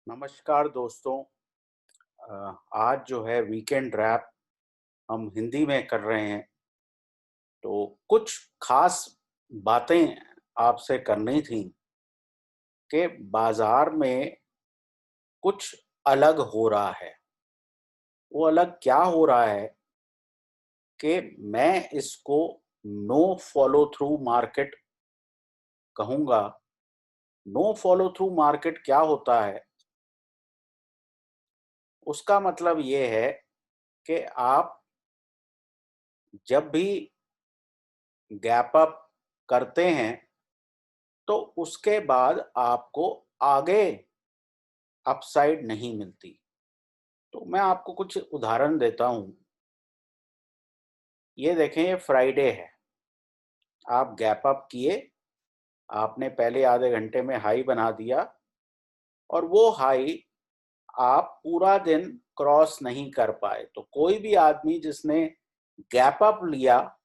नमस्कार दोस्तों। आज जो है वीकेंड रैप हम हिंदी में कर रहे हैं। तो कुछ खास बातें आपसे करनी थी कि बाजार में कुछ अलग हो रहा है। वो अलग क्या हो रहा है कि मैं इसको नो फॉलो थ्रू मार्केट कहूँगा। नो फॉलो थ्रू मार्केट क्या होता है? उसका मतलब ये है कि आप जब भी गैप अप करते हैं तो उसके बाद आपको आगे अपसाइड नहीं मिलती। तो मैं आपको कुछ उदाहरण देता हूँ। ये देखें, ये फ्राइडे है, आप गैप अप किए, आपने पहले आधे घंटे में हाई बना दिया और वो हाई आप पूरा दिन क्रॉस नहीं कर पाए। तो कोई भी आदमी जिसने गैप अप लिया,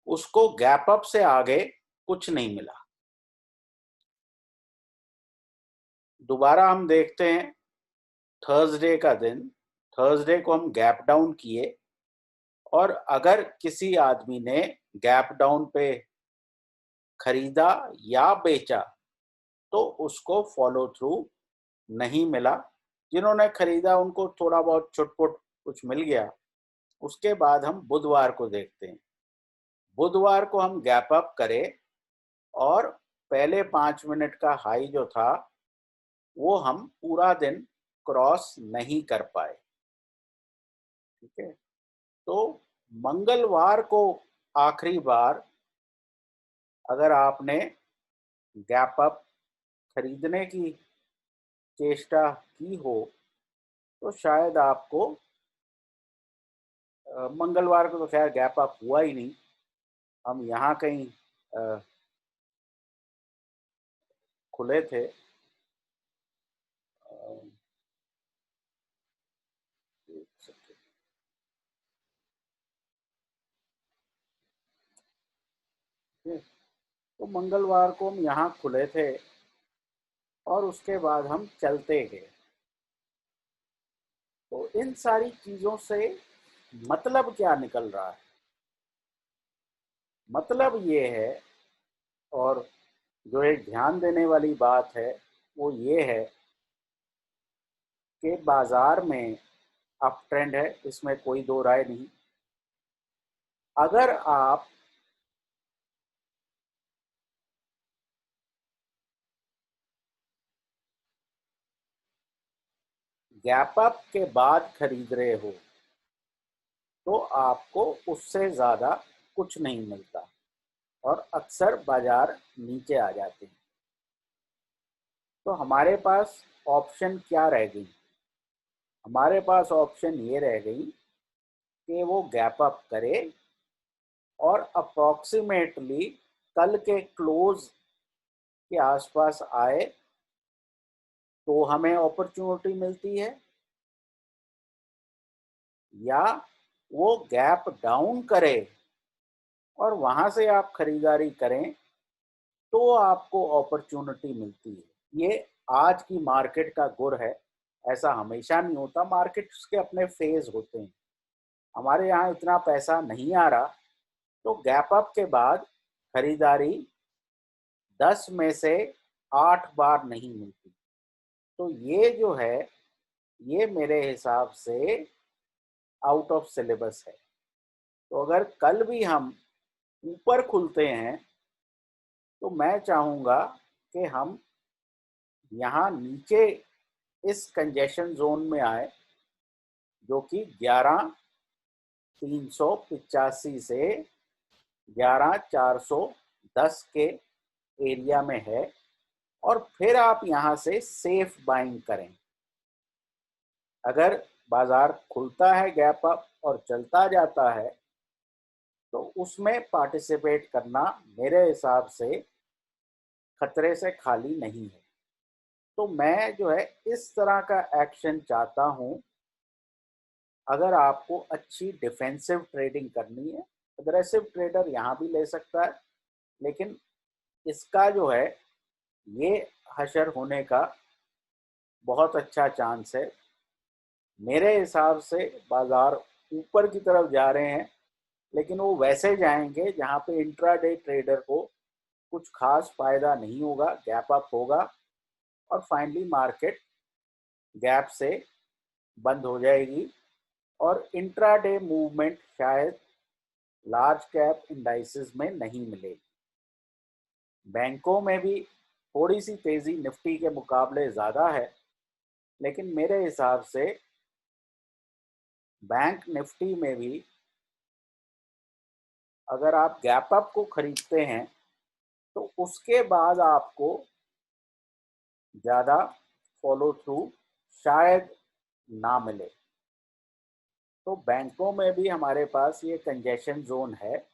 उसको गैप अप से आगे कुछ नहीं मिला। दोबारा हम देखते हैं थर्सडे का दिन। थर्सडे को हम गैप डाउन किए और अगर किसी आदमी ने गैप डाउन पे खरीदा या बेचा तो उसको फॉलो थ्रू नहीं मिला। जिन्होंने खरीदा उनको थोड़ा बहुत छुटपुट कुछ मिल गया। उसके बाद हम बुधवार को देखते हैं। बुधवार को हम गैप अप करें और पहले 5 मिनट का हाई जो था वो हम पूरा दिन क्रॉस नहीं कर पाए। ठीक है। तो मंगलवार को आखिरी बार अगर आपने गैप अप खरीदने की चेष्टा की हो तो शायद आपको मंगलवार को तो खैर गैप अप हुआ ही नहीं। हम यहाँ कहीं अ, खुले थे। एक सेकंड। ठीक। तो मंगलवार को हम यहाँ खुले थे और उसके बाद हम चलते गए। तो इन सारी चीज़ों से मतलब क्या निकल रहा है? मतलब ये है, और जो एक ध्यान देने वाली बात है वो ये है कि बाजार में अप ट्रेंड है, इसमें कोई दो राय नहीं। अगर आप गैप अप के बाद खरीद रहे हो तो आपको उससे ज़्यादा कुछ नहीं मिलता और अक्सर बाजार नीचे आ जाते हैं। तो हमारे पास ऑप्शन क्या रह गई? हमारे पास ऑप्शन ये रह गई कि वो गैप अप करे और अप्रॉक्सीमेटली कल के क्लोज के आसपास आए तो हमें अपॉर्चुनिटी मिलती है, या वो गैप डाउन करे और वहां से आप खरीदारी करें तो आपको अपॉर्चुनिटी मिलती है। ये आज की मार्केट का गुर है। ऐसा हमेशा नहीं होता, मार्केट्स के अपने फेज होते हैं। हमारे यहाँ इतना पैसा नहीं आ रहा तो गैप अप के बाद खरीदारी 10 में से 8 बार नहीं मिलती। तो ये जो है, ये मेरे हिसाब से आउट ऑफ सिलेबस है। तो अगर कल भी हम ऊपर खुलते हैं तो मैं चाहूँगा कि हम यहाँ नीचे इस कंजेशन जोन में आए, जो कि 11,385 से 11,410 के एरिया में है, और फिर आप यहाँ से सेफ बाइंग करें। अगर बाजार खुलता है गैप अप और चलता जाता है तो उसमें पार्टिसिपेट करना मेरे हिसाब से खतरे से खाली नहीं है। तो मैं जो है इस तरह का एक्शन चाहता हूँ। अगर आपको अच्छी डिफेंसिव ट्रेडिंग करनी है, अग्रेसिव ट्रेडर यहाँ भी ले सकता है, लेकिन इसका जो है ये हशर होने का बहुत अच्छा चांस है। मेरे हिसाब से बाजार ऊपर की तरफ जा रहे हैं, लेकिन वो वैसे जाएंगे जहां पे इंट्राडे ट्रेडर को कुछ खास फायदा नहीं होगा, गैप अप होगा और फाइनली मार्केट गैप से बंद हो जाएगी और इंट्राडे मूवमेंट शायद लार्ज कैप इंडाइसेस में नहीं मिलेगी। बैंकों में भी थोड़ी सी तेजी निफ्टी के मुकाबले ज़्यादा है, लेकिन मेरे हिसाब से बैंक निफ्टी में भी अगर आप गैप अप को खरीदते हैं तो उसके बाद आपको ज़्यादा फॉलो थ्रू शायद ना मिले। तो बैंकों में भी हमारे पास ये कंजेशन जोन है।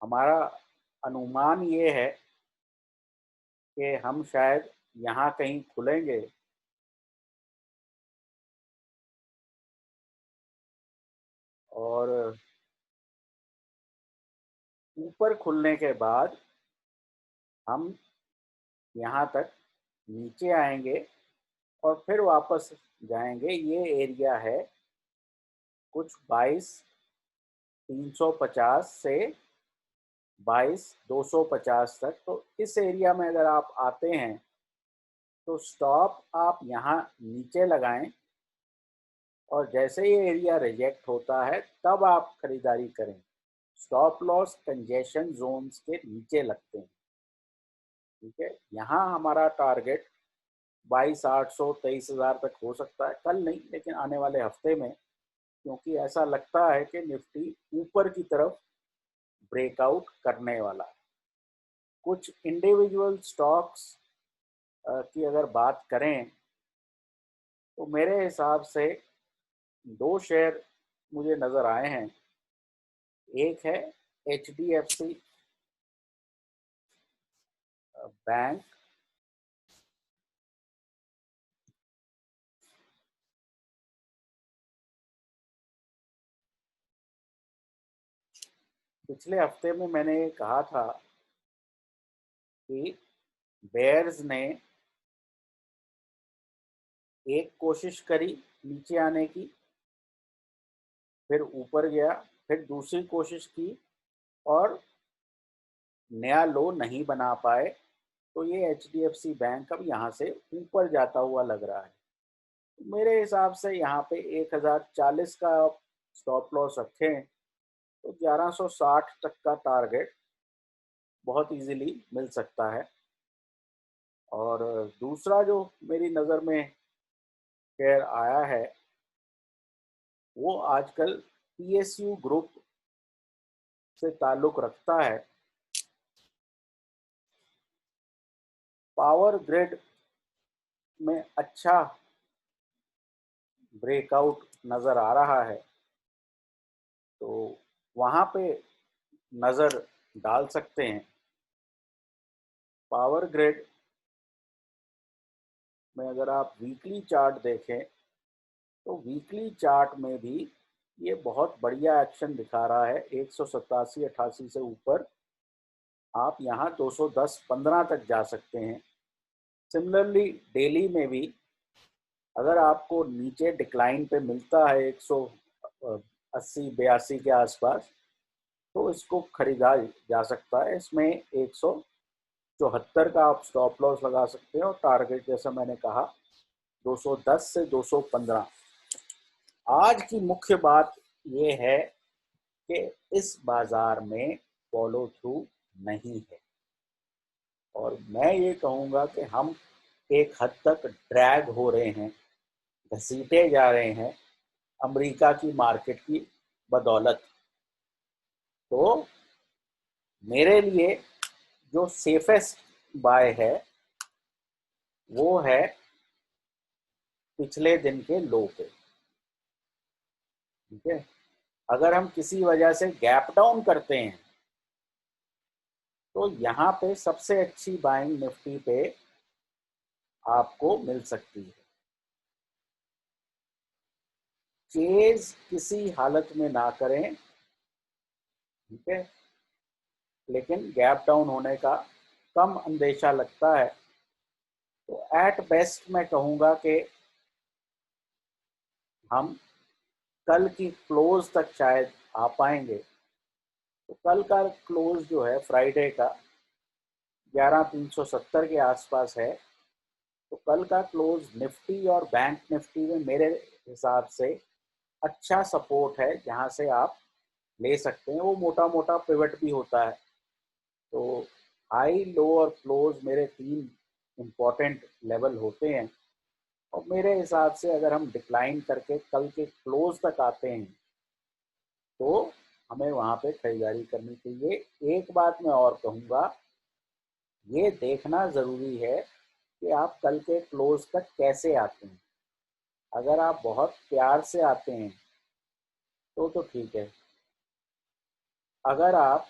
हमारा अनुमान ये है कि हम शायद यहाँ कहीं खुलेंगे और ऊपर खुलने के बाद हम यहाँ तक नीचे आएंगे और फिर वापस जाएंगे। ये एरिया है कुछ 22,350 से 22,250 तक। तो इस एरिया में अगर आप आते हैं तो स्टॉप आप यहाँ नीचे लगाएं और जैसे ही एरिया रिजेक्ट होता है तब आप खरीदारी करें। स्टॉप लॉस कंजेशन जोन्स के नीचे लगते हैं। ठीक है, यहाँ हमारा टारगेट 22,800 23,000 तक हो सकता है, कल नहीं लेकिन आने वाले हफ्ते में, क्योंकि ऐसा लगता है कि निफ्टी ऊपर की तरफ ब्रेकआउट करने वाला है। कुछ इंडिविजुअल स्टॉक्स की अगर बात करें तो मेरे हिसाब से दो शेयर मुझे नज़र आए हैं। एक है HDFC बैंक, पिछले हफ्ते में मैंने कहा था कि बेयर्स ने एक कोशिश करी नीचे आने की, फिर ऊपर गया, फिर दूसरी कोशिश की और नया लो नहीं बना पाए। तो ये HDFC बैंक अब यहाँ से ऊपर जाता हुआ लग रहा है। तो मेरे हिसाब से यहाँ पे 1040 का स्टॉप लॉस रखें तो 1160 तक का टारगेट बहुत इजीली मिल सकता है। और दूसरा जो मेरी नज़र में शेयर आया है वो आजकल PSU ग्रुप से ताल्लुक़ रखता है। पावर ग्रिड में अच्छा ब्रेकआउट नज़र आ रहा है, तो वहाँ पे नज़र डाल सकते हैं। पावर ग्रिड में अगर आप वीकली चार्ट देखें तो वीकली चार्ट में भी ये बहुत बढ़िया एक्शन दिखा रहा है। 187-88 से ऊपर आप यहाँ 210-15 तक जा सकते हैं। सिमिलरली डेली में भी अगर आपको नीचे डिक्लाइन पे मिलता है 180-82 के आसपास तो इसको खरीदा जा सकता है। इसमें 174 का आप स्टॉप लॉस लगा सकते हैं और टारगेट जैसा मैंने कहा 210 से 215। आज की मुख्य बात ये है कि इस बाजार में फॉलो थ्रू नहीं है और मैं ये कहूँगा कि हम एक हद तक ड्रैग हो रहे हैं, घसीटे जा रहे हैं अमेरिका की मार्केट की बदौलत। तो मेरे लिए जो सेफेस्ट बाय है वो है पिछले दिन के लो पे। ठीक है, अगर हम किसी वजह से गैप डाउन करते हैं तो यहाँ पे सबसे अच्छी बाइंग निफ्टी पे आपको मिल सकती है। चेज किसी हालत में ना करें, ठीक है, लेकिन गैप डाउन होने का कम अंदेशा लगता है तो एट बेस्ट मैं कहूँगा कि हम कल की क्लोज तक शायद आ पाएंगे। तो कल का क्लोज जो है फ्राइडे का 11,370 के आसपास है। तो कल का क्लोज निफ्टी और बैंक निफ्टी में मेरे हिसाब से अच्छा सपोर्ट है, जहां से आप ले सकते हैं। वो मोटा मोटा पिवट भी होता है। तो हाई, लो और क्लोज मेरे तीन इम्पोर्टेंट लेवल होते हैं। और मेरे हिसाब से अगर हम डिक्लाइन करके कल के क्लोज तक आते हैं तो हमें वहां पे खरीदारी करनी चाहिए। एक बात मैं और कहूँगा, ये देखना ज़रूरी है कि आप कल के क्लोज तक कैसे आते हैं। अगर आप बहुत प्यार से आते हैं तो ठीक है। अगर आप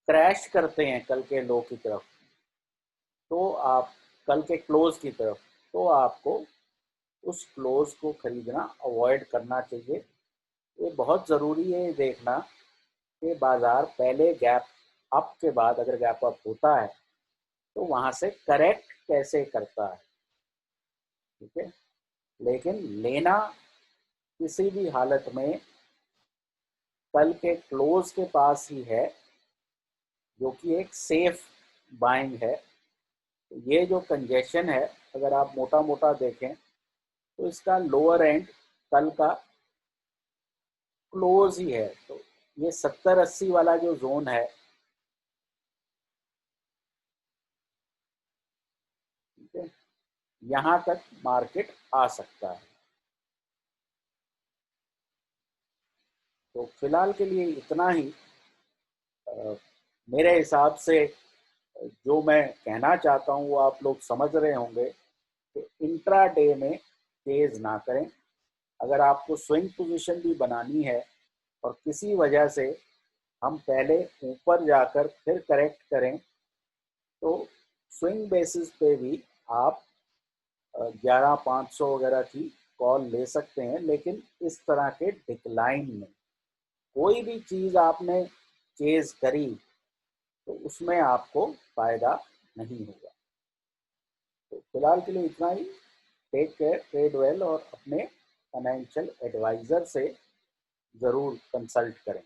क्रैश करते हैं कल के लो की तरफ, तो आप कल के क्लोज की तरफ, तो आपको उस क्लोज को खरीदना अवॉइड करना चाहिए। ये बहुत ज़रूरी है ये देखना कि बाज़ार पहले गैप अप के बाद अगर गैप अप होता है तो वहाँ से करेक्ट कैसे करता है। ठीक है, लेकिन लेना किसी भी हालत में कल के क्लोज के पास ही है, जो कि एक सेफ बाइंग है। ये जो कंजेशन है, अगर आप मोटा मोटा देखें तो इसका लोअर एंड कल का क्लोज ही है। तो ये 70-80 वाला जो जोन है, ठीक है, यहाँ तक मार्केट आ सकता है। तो फिलहाल के लिए इतना ही। मेरे हिसाब से जो मैं कहना चाहता हूँ वो आप लोग समझ रहे होंगे कि इंट्रा डे में तेज ना करें। अगर आपको स्विंग पोजीशन भी बनानी है और किसी वजह से हम पहले ऊपर जाकर फिर करेक्ट करें, तो स्विंग बेसिस पे भी आप 11,500 वगैरह की कॉल ले सकते हैं। लेकिन इस तरह के डिक्लाइन में कोई भी चीज़ आपने चेज करी तो उसमें आपको फायदा नहीं होगा। तो फिलहाल के लिए इतना ही। टेक केयर, ट्रेड वेल, और अपने फाइनेंशियल एडवाइज़र से ज़रूर कंसल्ट करें।